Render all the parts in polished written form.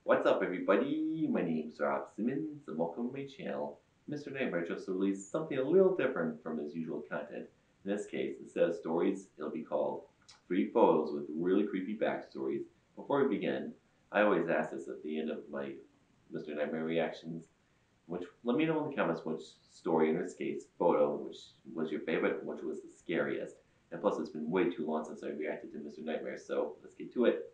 What's up, everybody? My name's Rob Simmons, and welcome to my channel. Mr. Nightmare just released something a little different from his usual content. In this case, instead of stories, it'll be called 3 photos with really creepy backstories. Before we begin, I always ask this at the end of my Mr. Nightmare reactions. Let me know in the comments which story, in this case, photo, which was your favorite, and which was the scariest. And plus, it's been way too long since I reacted to Mr. Nightmare, so let's get to it.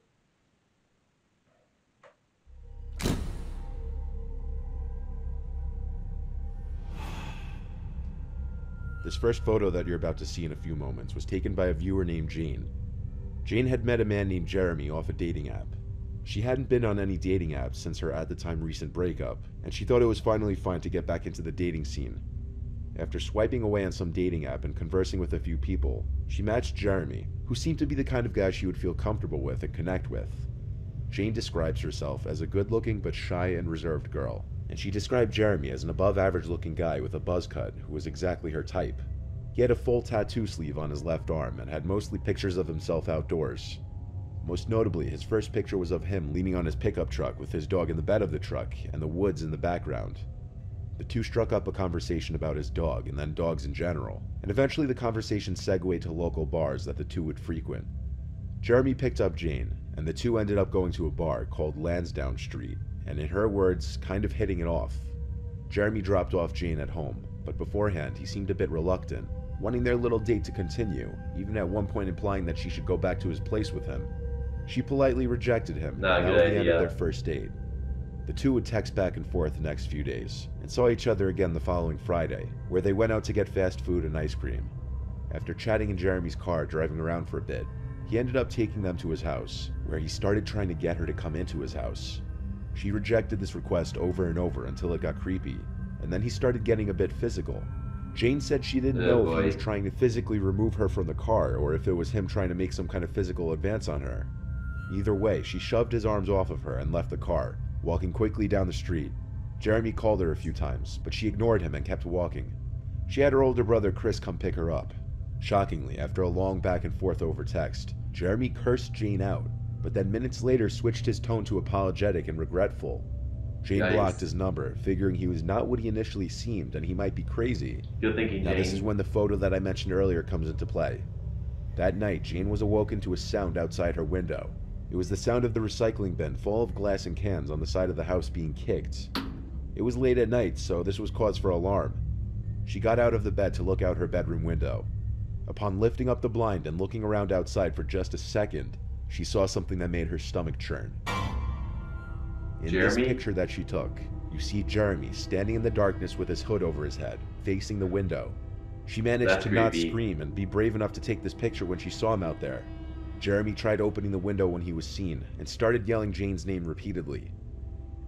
This first photo that you're about to see in a few moments was taken by a viewer named Jane. Jane had met a man named Jeremy off a dating app. She hadn't been on any dating apps since her at the time recent breakup, and she thought it was finally fine to get back into the dating scene. After swiping away on some dating app and conversing with a few people, she matched Jeremy, who seemed to be the kind of guy she would feel comfortable with and connect with. Jane describes herself as a good-looking but shy and reserved girl, and she described Jeremy as an above-average looking guy with a buzz cut who was exactly her type. He had a full tattoo sleeve on his left arm and had mostly pictures of himself outdoors. Most notably, his first picture was of him leaning on his pickup truck with his dog in the bed of the truck and the woods in the background. The two struck up a conversation about his dog and then dogs in general, and eventually the conversation segued to local bars that the two would frequent. Jeremy picked up Jane, and the two ended up going to a bar called Lansdowne Street, and in her words, kind of hitting it off. Jeremy dropped off Jane at home, but beforehand he seemed a bit reluctant, wanting their little date to continue, even at one point implying that she should go back to his place with him. She politely rejected him, and that was the end of their first date. The two would text back and forth the next few days, and saw each other again the following Friday, where they went out to get fast food and ice cream. After chatting in Jeremy's car driving around for a bit, he ended up taking them to his house, where he started trying to get her to come into his house. She rejected this request over and over until it got creepy, and then he started getting a bit physical. Jane said she didn't know if he was trying to physically remove her from the car or if it was him trying to make some kind of physical advance on her. Either way, she shoved his arms off of her and left the car, walking quickly down the street. Jeremy called her a few times, but she ignored him and kept walking. She had her older brother Chris come pick her up. Shockingly, after a long back and forth over text, Jeremy cursed Jane out, but then minutes later switched his tone to apologetic and regretful. Jane blocked his number, figuring he was not what he initially seemed and he might be crazy. Good thinking, now Jane. This is when the photo that I mentioned earlier comes into play. That night, Jane was awoken to a sound outside her window. It was the sound of the recycling bin full of glass and cans on the side of the house being kicked. It was late at night, so this was cause for alarm. She got out of the bed to look out her bedroom window. Upon lifting up the blind and looking around outside for just a second, she saw something that made her stomach churn. In this picture that she took, you see Jeremy standing in the darkness with his hood over his head, facing the window. She managed to not scream and be brave enough to take this picture when she saw him out there. Jeremy tried opening the window when he was seen and started yelling Jane's name repeatedly.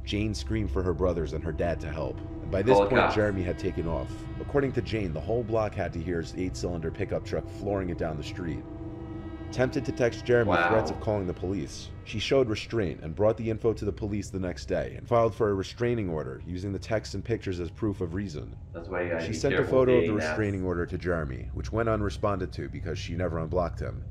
Jane screamed for her brothers and her dad to help, and by this point Jeremy had taken off. According to Jane, the whole block had to hear his 8-cylinder pickup truck flooring it down the street. Tempted to text Jeremy threats of calling the police, she showed restraint and brought the info to the police the next day and filed for a restraining order using the text and pictures as proof of reason. That's why you gotta She sent a photo of the restraining order to Jeremy, which went unresponded to because she never unblocked him.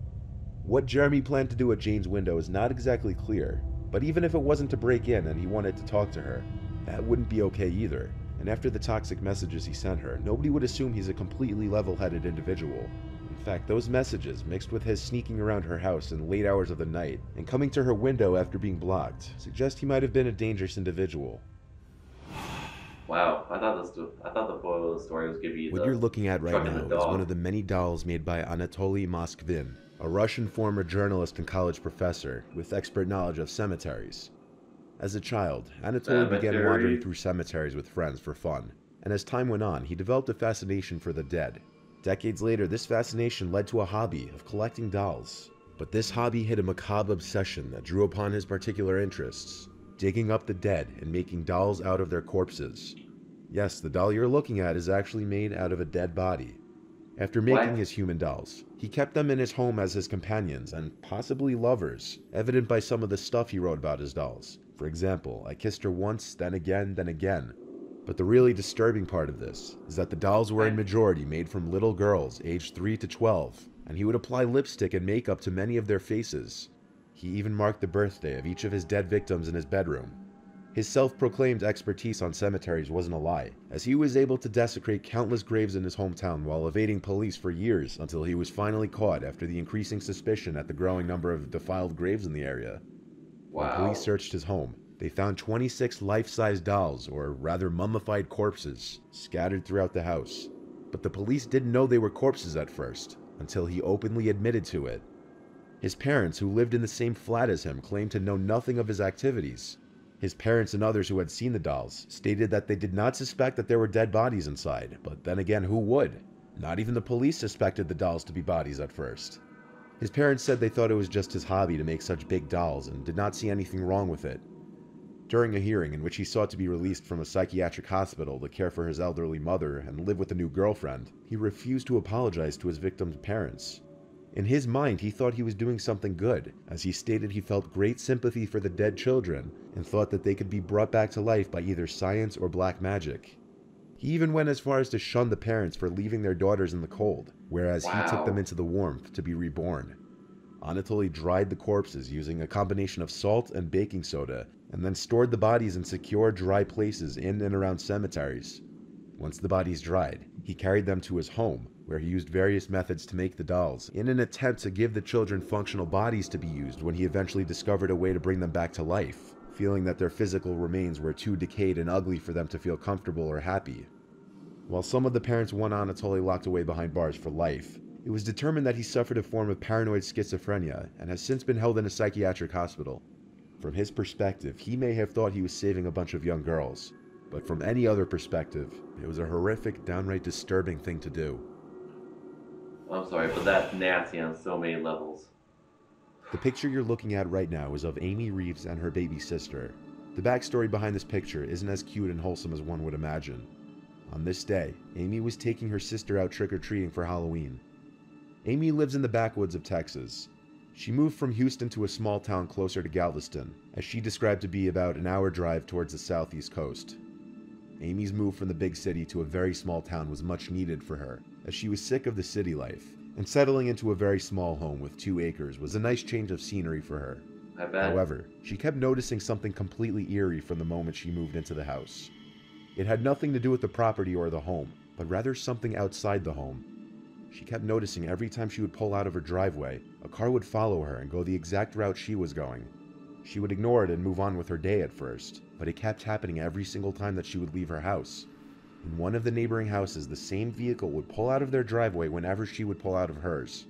What Jeremy planned to do at Jane's window is not exactly clear, but even if it wasn't to break in and he wanted to talk to her, that wouldn't be okay either. And after the toxic messages he sent her, nobody would assume he's a completely level-headed individual. In fact, those messages, mixed with his sneaking around her house in late hours of the night and coming to her window after being blocked, suggest he might have been a dangerous individual. Wow, I thought the photo of the story was gonna be what you're looking at right now is one of the many dolls made by Anatoly Moskvin, a Russian former journalist and college professor with expert knowledge of cemeteries. As a child, Anatoly began wandering through cemeteries with friends for fun, and as time went on, he developed a fascination for the dead. Decades later, this fascination led to a hobby of collecting dolls. But this hobby hid a macabre obsession that drew upon his particular interests, digging up the dead and making dolls out of their corpses. Yes, the doll you're looking at is actually made out of a dead body. After making his human dolls, he kept them in his home as his companions and possibly lovers, evident by some of the stuff he wrote about his dolls. For example, I kissed her once, then again, then again. But the really disturbing part of this is that the dolls were in majority made from little girls aged 3 to 12, and he would apply lipstick and makeup to many of their faces. He even marked the birthday of each of his dead victims in his bedroom, His self-proclaimed expertise on cemeteries wasn't a lie, as he was able to desecrate countless graves in his hometown while evading police for years until he was finally caught after the increasing suspicion at the growing number of defiled graves in the area. When police Wow. searched his home, they found 26 life-size dolls, or rather mummified corpses, scattered throughout the house. But the police didn't know they were corpses at first, until he openly admitted to it. His parents, who lived in the same flat as him, claimed to know nothing of his activities. His parents and others who had seen the dolls stated that they did not suspect that there were dead bodies inside, but then again, who would? Not even the police suspected the dolls to be bodies at first. His parents said they thought it was just his hobby to make such big dolls and did not see anything wrong with it. During a hearing in which he sought to be released from a psychiatric hospital to care for his elderly mother and live with a new girlfriend, he refused to apologize to his victim's parents. In his mind, he thought he was doing something good, as he stated he felt great sympathy for the dead children and thought that they could be brought back to life by either science or black magic. He even went as far as to shun the parents for leaving their daughters in the cold, whereas he took them Wow. into the warmth to be reborn. Anatoly dried the corpses using a combination of salt and baking soda, and then stored the bodies in secure, dry places in and around cemeteries. Once the bodies dried, he carried them to his home, where he used various methods to make the dolls, in an attempt to give the children functional bodies to be used when he eventually discovered a way to bring them back to life, feeling that their physical remains were too decayed and ugly for them to feel comfortable or happy. While some of the parents want Anatoly locked away behind bars for life, it was determined that he suffered a form of paranoid schizophrenia and has since been held in a psychiatric hospital. From his perspective, he may have thought he was saving a bunch of young girls, but from any other perspective, it was a horrific, downright disturbing thing to do. I'm sorry, but that's nasty on so many levels. The picture you're looking at right now is of Amy Reeves and her baby sister. The backstory behind this picture isn't as cute and wholesome as one would imagine. On this day, Amy was taking her sister out trick-or-treating for Halloween. Amy lives in the backwoods of Texas. She moved from Houston to a small town closer to Galveston, as she described to be about an hour drive towards the southeast coast. Amy's move from the big city to a very small town was much needed for her, as she was sick of the city life, and settling into a very small home with 2 acres was a nice change of scenery for her. I bet. However, she kept noticing something completely eerie from the moment she moved into the house. It had nothing to do with the property or the home, but rather something outside the home. She kept noticing every time she would pull out of her driveway, a car would follow her and go the exact route she was going. She would ignore it and move on with her day at first, but it kept happening every single time that she would leave her house. In one of the neighboring houses, the same vehicle would pull out of their driveway whenever she would pull out of hers.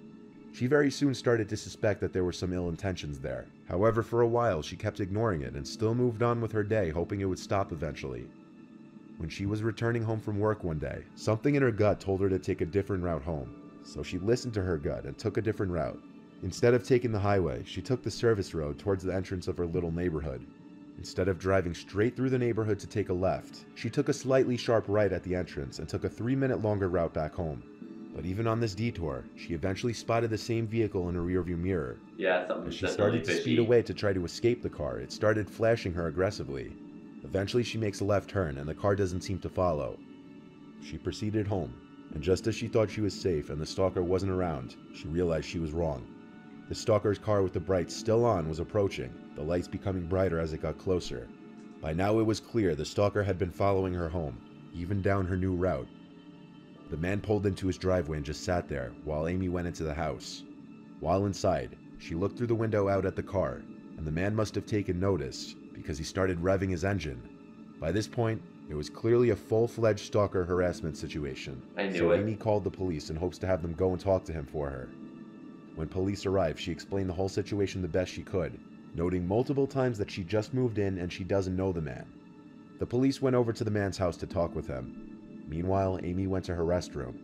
She very soon started to suspect that there were some ill intentions there. However, for a while, she kept ignoring it and still moved on with her day, hoping it would stop eventually. When she was returning home from work one day, something in her gut told her to take a different route home, so she listened to her gut and took a different route. Instead of taking the highway, she took the service road towards the entrance of her little neighborhood. Instead of driving straight through the neighborhood to take a left, she took a slightly sharp right at the entrance and took a 3-minute longer route back home. But even on this detour, she eventually spotted the same vehicle in her rearview mirror. Yeah, something As she definitely started to fishy. speed away to try to escape the car, it started flashing her aggressively. Eventually she makes a left turn and the car doesn't seem to follow. She proceeded home, and just as she thought she was safe and the stalker wasn't around, she realized she was wrong. The stalker's car with the brights still on was approaching, the lights becoming brighter as it got closer. By now it was clear the stalker had been following her home, even down her new route. The man pulled into his driveway and just sat there while Amy went into the house. While inside, she looked through the window out at the car, and the man must have taken notice because he started revving his engine. By this point, it was clearly a full-fledged stalker harassment situation. I knew So it. Amy called the police in hopes to have them go and talk to him for her. When police arrived, she explained the whole situation the best she could, noting multiple times that she just moved in and she doesn't know the man. The police went over to the man's house to talk with him. Meanwhile, Amy went to her restroom,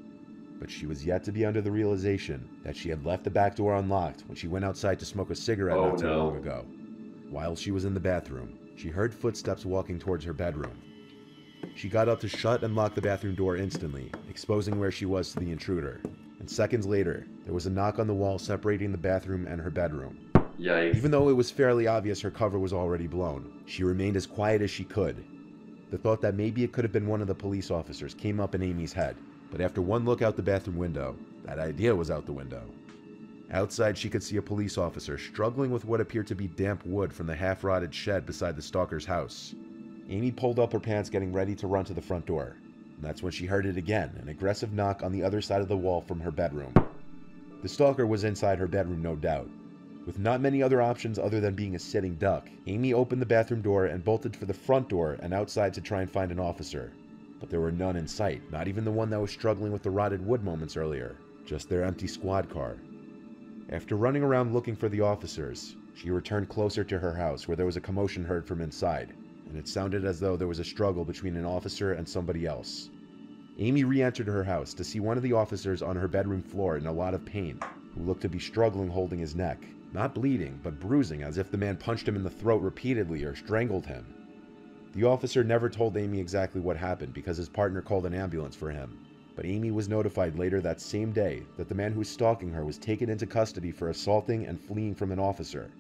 but she was yet to be under the realization that she had left the back door unlocked when she went outside to smoke a cigarette Oh, not too no. long ago. While she was in the bathroom, she heard footsteps walking towards her bedroom. She got up to shut and lock the bathroom door instantly, exposing where she was to the intruder. And seconds later, there was a knock on the wall separating the bathroom and her bedroom. Yikes. Even though it was fairly obvious her cover was already blown, she remained as quiet as she could. The thought that maybe it could have been one of the police officers came up in Amy's head, but after one look out the bathroom window, that idea was out the window. Outside, she could see a police officer struggling with what appeared to be damp wood from the half-rotted shed beside the stalker's house. Amy pulled up her pants, getting ready to run to the front door. And that's when she heard it again, an aggressive knock on the other side of the wall from her bedroom. The stalker was inside her bedroom, no doubt. With not many other options other than being a sitting duck, Amy opened the bathroom door and bolted for the front door and outside to try and find an officer. But there were none in sight, not even the one that was struggling with the rotted wood moments earlier, just their empty squad car. After running around looking for the officers, she returned closer to her house where there was a commotion heard from inside, and it sounded as though there was a struggle between an officer and somebody else. Amy re-entered her house to see one of the officers on her bedroom floor in a lot of pain, who looked to be struggling holding his neck, not bleeding, but bruising as if the man punched him in the throat repeatedly or strangled him. The officer never told Amy exactly what happened because his partner called an ambulance for him, but Amy was notified later that same day that the man who was stalking her was taken into custody for assaulting and fleeing from an officer.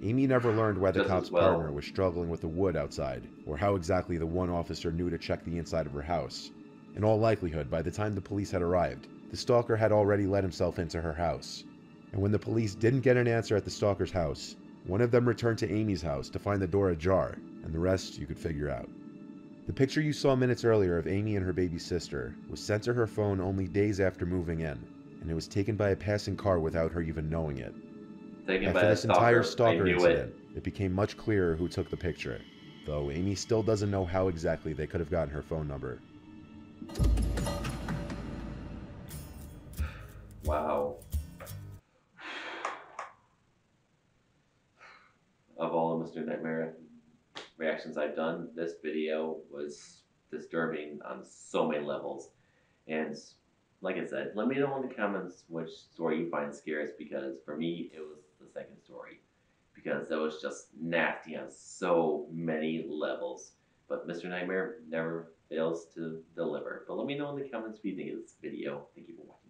Amy never learned why the cop's partner was struggling with the wood outside, or how exactly the one officer knew to check the inside of her house. In all likelihood, by the time the police had arrived, the stalker had already let himself into her house. And when the police didn't get an answer at the stalker's house, one of them returned to Amy's house to find the door ajar, and the rest you could figure out. The picture you saw minutes earlier of Amy and her baby sister was sent to her phone only days after moving in, and it was taken by a passing car without her even knowing it. After this entire stalker incident, it became much clearer who took the picture, though Amy still doesn't know how exactly they could have gotten her phone number. Wow. Of all of Mr. Nightmare reactions I've done, this video was disturbing on so many levels. And like I said, let me know in the comments which story you find scariest, because for me, it was the second story. Because it was just nasty on so many levels. But Mr. Nightmare never fails to deliver. But let me know in the comments what you think of this video. Thank you for watching.